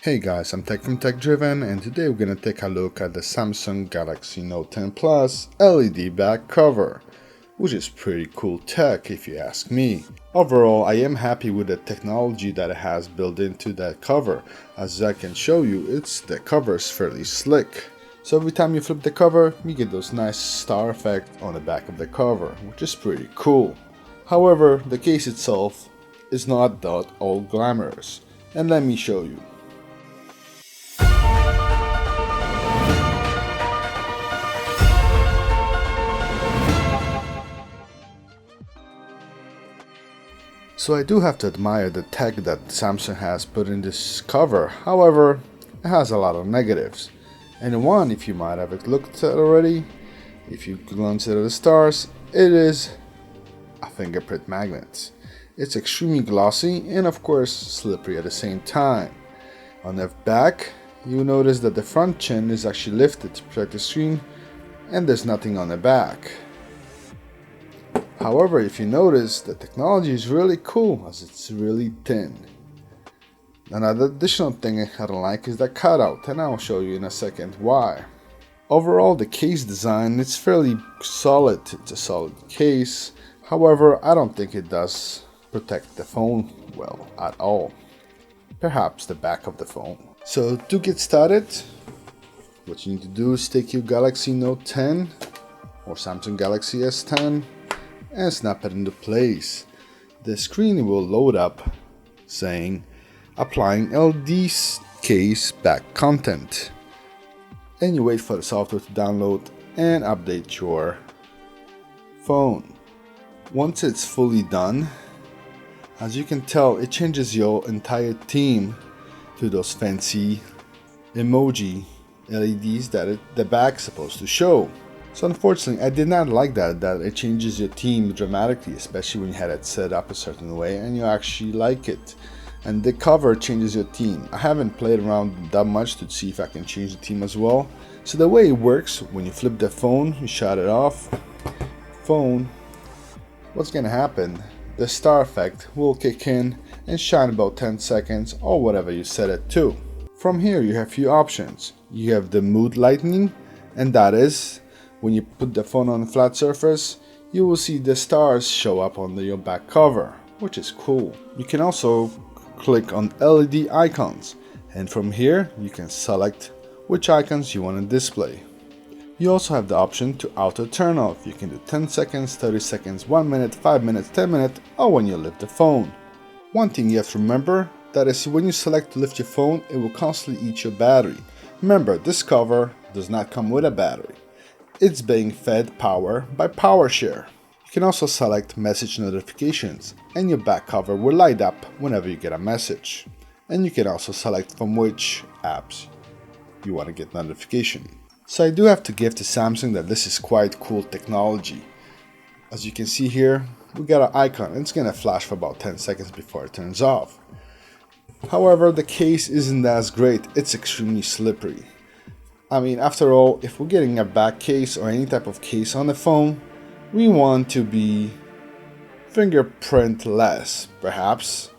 Hey guys, I'm Tech from Tech Driven, and today we're going to take a look at the Samsung Galaxy Note 10 Plus LED back cover, which is pretty cool tech if you ask me. Overall, I am happy with the technology that it has built into that cover. As I can show you, the cover is fairly slick. So every time you flip the cover, you get those nice star effect on the back of the cover, which is pretty cool. However, the case itself is not that all glamorous, and let me show you. So I do have to admire the tech that Samsung has put in this cover. However, it has a lot of negatives. And one, if you might have looked at already, if you glance at the stars, it is a fingerprint magnet. It's extremely glossy and of course slippery at the same time. On the back, you notice that the front chin is actually lifted to protect the screen and there's nothing on the back. However, if you notice, the technology is really cool as it's really thin. Another additional thing I don't like is the cutout, and I'll show you in a second why. Overall, the case design is fairly solid. It's a solid case. However, I don't think it does protect the phone well at all. Perhaps the back of the phone. So to get started, what you need to do is take your Galaxy Note 10 or Samsung Galaxy S10 and snap it into place. The screen will load up saying applying LD case back content, and you wait for the software to download and update your phone. Once it's fully done, as you can tell, it changes your entire theme to those fancy emoji LEDs that the back's supposed to show. So unfortunately, I did not like that it changes your theme dramatically, especially when you had it set up a certain way and you actually like it. And the cover changes your theme. I haven't played around that much to see if I can change the theme as well. So the way it works, when you flip the phone, you shut it off, phone, what's gonna happen? The star effect will kick in and shine about 10 seconds or whatever you set it to. From here you have a few options. You have the mood lightning, and that is when you put the phone on a flat surface, you will see the stars show up on your back cover, which is cool. You can also click on LED icons, and from here you can select which icons you want to display. You also have the option to auto turn off. You can do 10 seconds, 30 seconds, 1 minute, 5 minutes, 10 minutes, or when you lift the phone. One thing you have to remember, that is when you select to lift your phone, it will constantly eat your battery. Remember, this cover does not come with a battery. It's being fed power by PowerShare. You can also select message notifications, and your back cover will light up whenever you get a message. And you can also select from which apps you want to get notification. So I do have to give to Samsung that this is quite cool technology. As you can see here, we got an icon, and it's gonna flash for about 10 seconds before it turns off. However, the case isn't as great. It's extremely slippery. I mean, after all, if we're getting a back case or any type of case on the phone, we want to be fingerprint less, perhaps,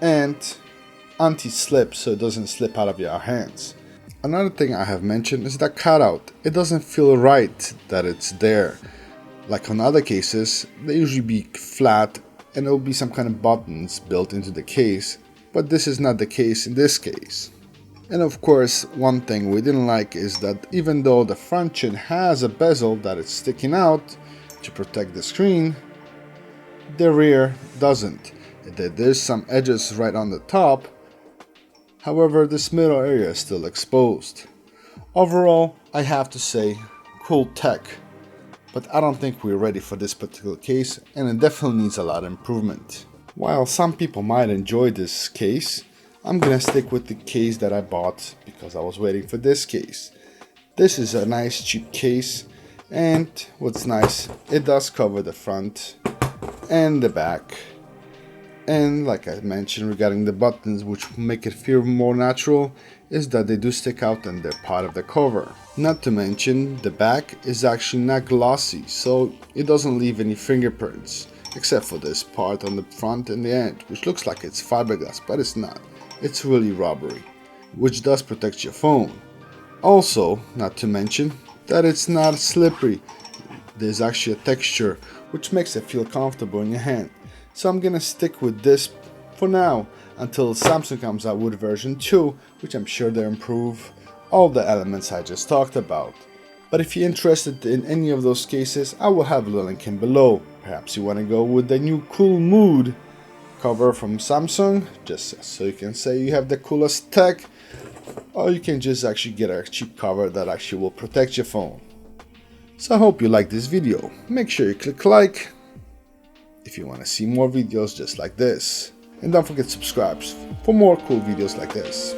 and anti-slip so it doesn't slip out of your hands. Another thing I have mentioned is the cutout. It doesn't feel right that it's there. Like on other cases, they usually be flat and there will be some kind of buttons built into the case, but this is not the case in this case. And of course, one thing we didn't like is that even though the front chin has a bezel that is sticking out to protect the screen, the rear doesn't. There's some edges right on the top, however this middle area is still exposed. Overall, I have to say, cool tech, but I don't think we're ready for this particular case, and it definitely needs a lot of improvement. While some people might enjoy this case, I'm gonna stick with the case that I bought because I was waiting for this case. This is a nice cheap case, and what's nice, it does cover the front and the back. And like I mentioned regarding the buttons, which make it feel more natural, is that they do stick out and they're part of the cover. Not to mention, the back is actually not glossy, so it doesn't leave any fingerprints, except for this part on the front and the end, which looks like it's fiberglass, but it's not. It's really rubbery. which does protect your phone. Also, not to mention that it's not slippery. There's actually a texture which makes it feel comfortable in your hand. So I'm gonna stick with this for now until Samsung comes out with version 2, which I'm sure they'll improve all the elements I just talked about. But if you're interested in any of those cases, I will have a link in below. Perhaps you want to go with the new cool mood cover from Samsung, just so you can say you have the coolest tech, or you can just actually get a cheap cover that actually will protect your phone. So I hope you like this video. Make sure you click like if you want to see more videos just like this. And don't forget to subscribe for more cool videos like this.